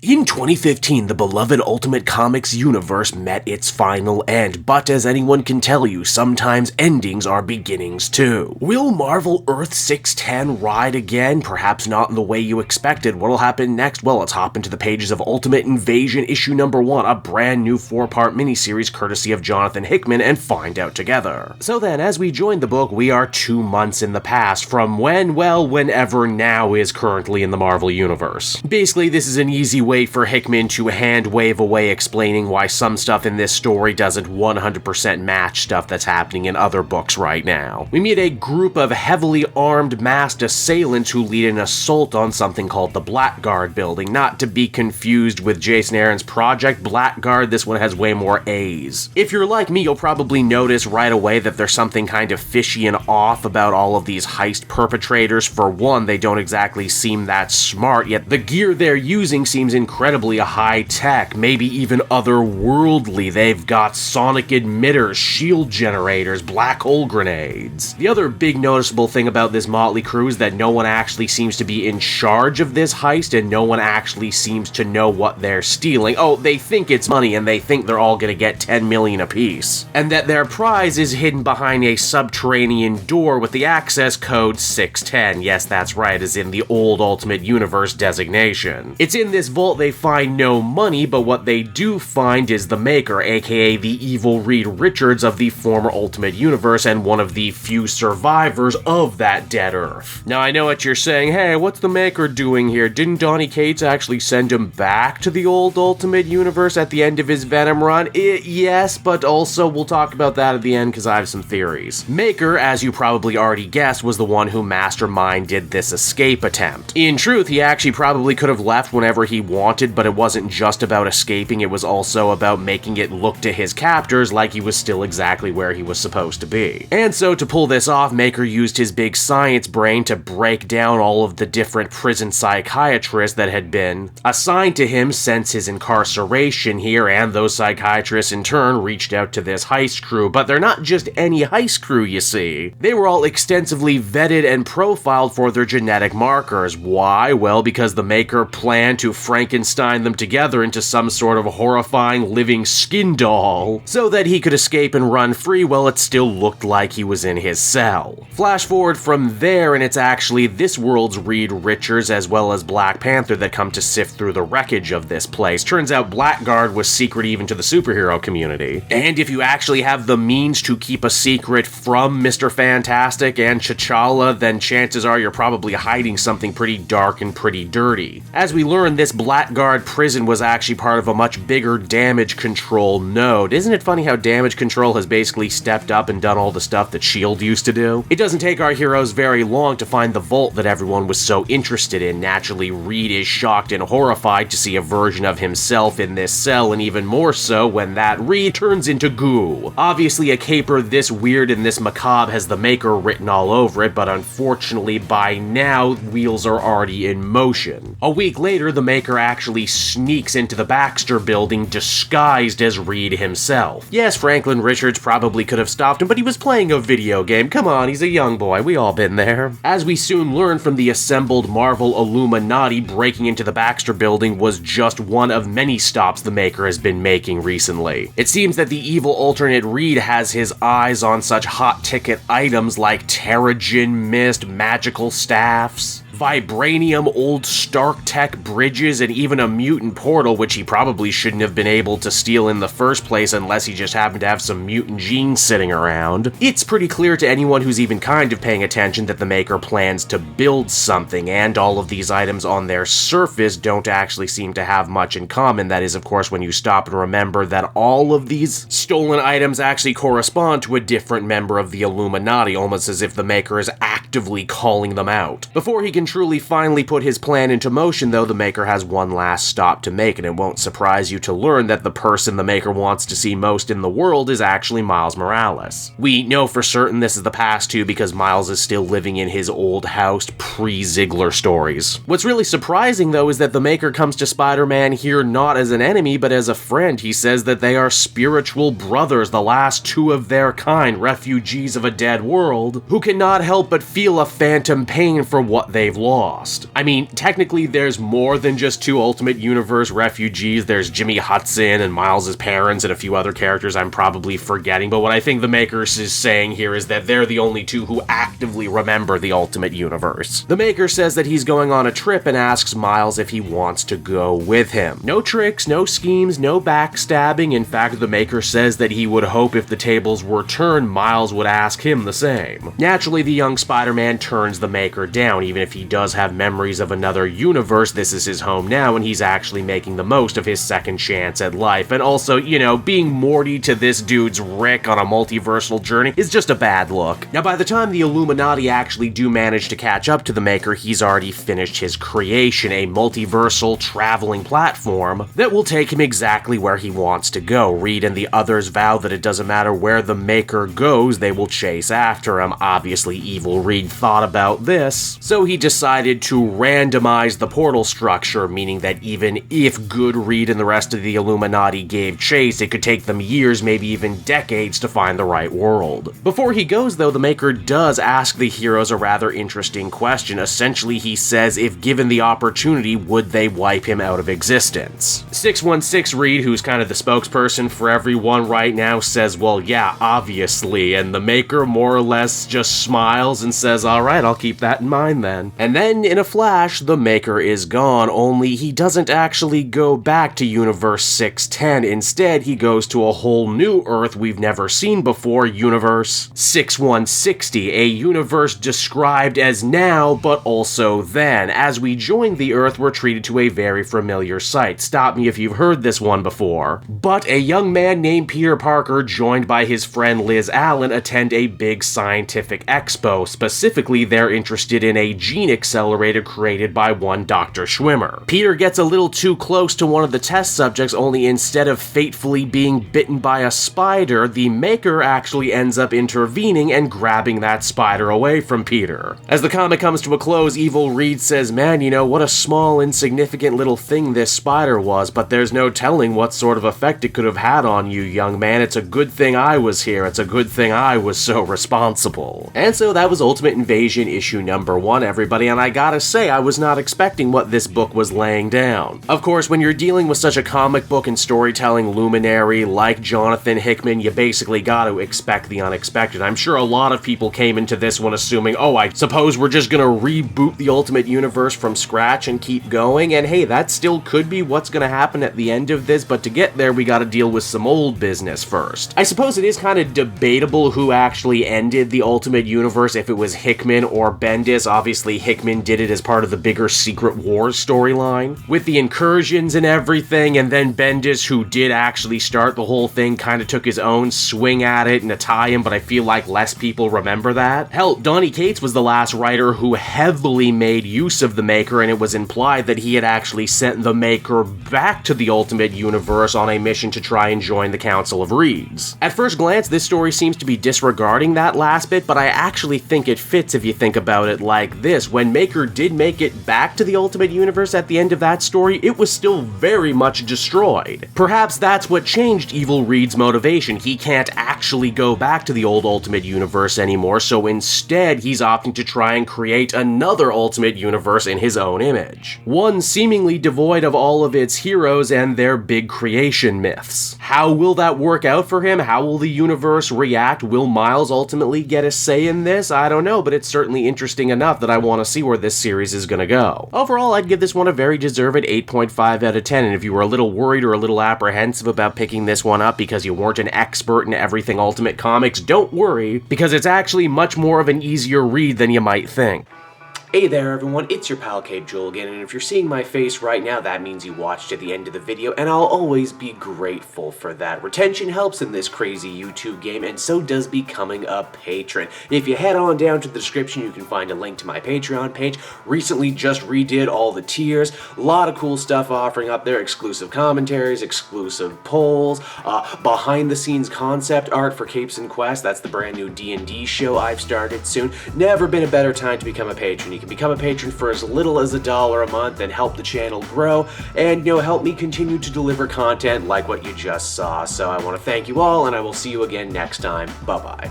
In 2015, the beloved Ultimate Comics universe met its final end, but as anyone can tell you, sometimes endings are beginnings too. Will Marvel Earth 610 ride again? Perhaps not in the way you expected. What'll happen next? Well, let's hop into the pages of Ultimate Invasion issue number 1, a brand new 4-part miniseries courtesy of Jonathan Hickman, and find out together. So then, as we join the book, we are 2 months in the past from when, well, whenever now is currently in the Marvel universe. Basically, this is an easy way for Hickman to hand-wave away explaining why some stuff in this story doesn't 100% match stuff that's happening in other books right now. We meet a group of heavily armed masked assailants who lead an assault on something called the Blackguard building, not to be confused with Jason Aaron's Project Blackguard. This one has way more A's. If you're like me, you'll probably notice right away that there's something kind of fishy and off about all of these heist perpetrators. For one, they don't exactly seem that smart, yet the gear they're using seems incredibly high-tech, maybe even otherworldly. They've got sonic emitters, shield generators, black hole grenades. The other big noticeable thing about this motley crew is that no one actually seems to be in charge of this heist, and no one actually seems to know what they're stealing. Oh, they think it's money, and they think they're all gonna get 10 million apiece. And that their prize is hidden behind a subterranean door with the access code 610. Yes, that's right, as in the old Ultimate Universe designation. It's in this vault they find no money, but what they do find is the Maker, aka the evil Reed Richards of the former Ultimate Universe and one of the few survivors of that dead Earth. Now I know what you're saying, hey, what's the Maker doing here? Didn't Donny Cates actually send him back to the old Ultimate Universe at the end of his Venom run? Yes, but also we'll talk about that at the end because I have some theories. Maker, as you probably already guessed, was the one who masterminded this escape attempt. In truth, he actually probably could have left whenever he wanted, but it wasn't just about escaping, it was also about making it look to his captors like he was still exactly where he was supposed to be. And so to pull this off, Maker used his big science brain to break down all of the different prison psychiatrists that had been assigned to him since his incarceration here, and those psychiatrists in turn reached out to this heist crew. But they're not just any heist crew, you see. They were all extensively vetted and profiled for their genetic markers. Why? Well, because the Maker planned to Frankenstein them together into some sort of horrifying living skin doll so that he could escape and run free while it still looked like he was in his cell. Flash forward from there, and it's actually this world's Reed Richards as well as Black Panther that come to sift through the wreckage of this place. Turns out Blackguard was secret even to the superhero community. And if you actually have the means to keep a secret from Mr. Fantastic and T'Challa, then chances are you're probably hiding something pretty dark and pretty dirty. As we learn, this Blackguard prison was actually part of a much bigger damage control node. Isn't it funny how damage control has basically stepped up and done all the stuff that S.H.I.E.L.D. used to do? It doesn't take our heroes very long to find the vault that everyone was so interested in. Naturally, Reed is shocked and horrified to see a version of himself in this cell, and even more so when that Reed turns into goo. Obviously, a caper this weird and this macabre has the Maker written all over it, but unfortunately by now, wheels are already in motion. A week later, the Maker actually sneaks into the Baxter building disguised as Reed himself. Yes, Franklin Richards probably could have stopped him, but he was playing a video game. Come on, he's a young boy, we all been there. As we soon learn from the assembled Marvel Illuminati, breaking into the Baxter building was just one of many stops the Maker has been making recently. It seems that the evil alternate Reed has his eyes on such hot-ticket items like Terrigen Mist, magical staffs, vibranium old Stark Tech bridges, and even a mutant portal, which he probably shouldn't have been able to steal in the first place unless he just happened to have some mutant genes sitting around. It's pretty clear to anyone who's even kind of paying attention that the Maker plans to build something, and all of these items on their surface don't actually seem to have much in common. That is, of course, when you stop and remember that all of these stolen items actually correspond to a different member of the Illuminati, almost as if the Maker is actively calling them out. Before he can truly finally put his plan into motion, though, the Maker has one last stop to make, and it won't surprise you to learn that the person the Maker wants to see most in the world is actually Miles Morales. We know for certain this is the past too because Miles is still living in his old house pre-Ziggler stories. What's really surprising, though, is that the Maker comes to Spider-Man here not as an enemy, but as a friend. He says that they are spiritual brothers, the last two of their kind, refugees of a dead world, who cannot help but feel a phantom pain for what they've lost. I mean, technically there's more than just 2 Ultimate Universe refugees. There's Jimmy Hudson and Miles' parents and a few other characters I'm probably forgetting, but what I think the makers is saying here is that they're the only 2 who actively remember the Ultimate Universe. The maker says that he's going on a trip and asks Miles if he wants to go with him. No tricks, no schemes, no backstabbing. In fact, the maker says that he would hope if the tables were turned, Miles would ask him the same. Naturally, the young Spider-Man turns the maker down. Even if he does have memories of another universe, this is his home now, and he's actually making the most of his second chance at life. And also, you know, being Morty to this dude's Rick on a multiversal journey is just a bad look. Now, by the time the Illuminati actually do manage to catch up to the maker, he's already finished his creation, a multiversal traveling platform that will take him exactly where he wants to go. Reed and the others vow that it doesn't matter where the maker goes, they will chase after him. Obviously, evil Reed thought about this, so he decided to randomize the portal structure, meaning that even if good Reed and the rest of the Illuminati gave chase, it could take them years, maybe even decades, to find the right world. Before he goes, though, the maker does ask the heroes a rather interesting question. Essentially, he says if given the opportunity, would they wipe him out of existence? 616 Reed, who's kind of the spokesperson for everyone right now, says, well, yeah, obviously, and the maker more or less just smiles and says, alright, I'll keep that in mind then. And then, in a flash, the maker is gone, only he doesn't actually go back to Universe 610. Instead, he goes to a whole new Earth we've never seen before, Universe 6160, a universe described as now, but also then. As we join the Earth, we're treated to a very familiar sight. Stop me if you've heard this one before. But a young man named Peter Parker, joined by his friend Liz Allen, attend a big scientific expo. Specifically, they're interested in a gene accelerator created by one Dr. Schwimmer. Peter gets a little too close to one of the test subjects, only instead of fatefully being bitten by a spider, the maker actually ends up intervening and grabbing that spider away from Peter. As the comic comes to a close, evil Reed says, man, you know, what a small, insignificant little thing this spider was, but there's no telling what sort of effect it could have had on you, young man. It's a good thing I was here. It's a good thing I was so responsible. And so that was Ultimate Invasion issue number 1, everybody, and I gotta say, I was not expecting what this book was laying down. Of course, when you're dealing with such a comic book and storytelling luminary like Jonathan Hickman, you basically gotta expect the unexpected. I'm sure a lot of people came into this one assuming, oh, I suppose we're just gonna reboot the Ultimate Universe from scratch and keep going, and hey, that still could be what's gonna happen at the end of this, but to get there, we gotta deal with some old business first. I suppose it is kind of debatable who actually ended the Ultimate Universe, if it was Hickman or Bendis. Obviously, Hickman did it as part of the bigger Secret Wars storyline, with the incursions and everything, and then Bendis, who did actually start the whole thing, kind of took his own swing at it and a tie-in, but I feel like less people remember that. Hell, Donny Cates was the last writer who heavily made use of the Maker, and it was implied that he had actually sent the Maker back to the Ultimate Universe on a mission to try and join the Council of Reeds. At first glance, this story seems to be disregarding that last bit, but I actually think it fits if you think about it like this. When Maker did make it back to the Ultimate Universe at the end of that story, it was still very much destroyed. Perhaps that's what changed Evil Reed's motivation. He can't actually go back to the old Ultimate Universe anymore, so instead he's opting to try and create another Ultimate Universe in his own image. One seemingly devoid of all of its heroes and their big creation myths. How will that work out for him? How will the universe react? Will Miles ultimately get a say in this? I don't know, but it's certainly interesting enough that I want to see where this series is gonna go. Overall, I'd give this one a very deserved 8.5 out of 10, and if you were a little worried or a little apprehensive about picking this one up because you weren't an expert in everything Ultimate Comics, don't worry, because it's actually much more of an easier read than you might think. Hey there everyone, it's your pal Cape Joel again, and if you're seeing my face right now, that means you watched to the end of the video, and I'll always be grateful for that. Retention helps in this crazy YouTube game, and so does becoming a patron. If you head on down to the description, you can find a link to my Patreon page. Recently just redid all the tiers, a lot of cool stuff offering up there, exclusive commentaries, exclusive polls, behind the scenes concept art for Capes and Quest. That's the brand new D&D show I've started soon. Never been a better time to become a patron. You can become a patron for as little as $1 a month and help the channel grow and, help me continue to deliver content like what you just saw. So I want to thank you all, and I will see you again next time. Bye-bye.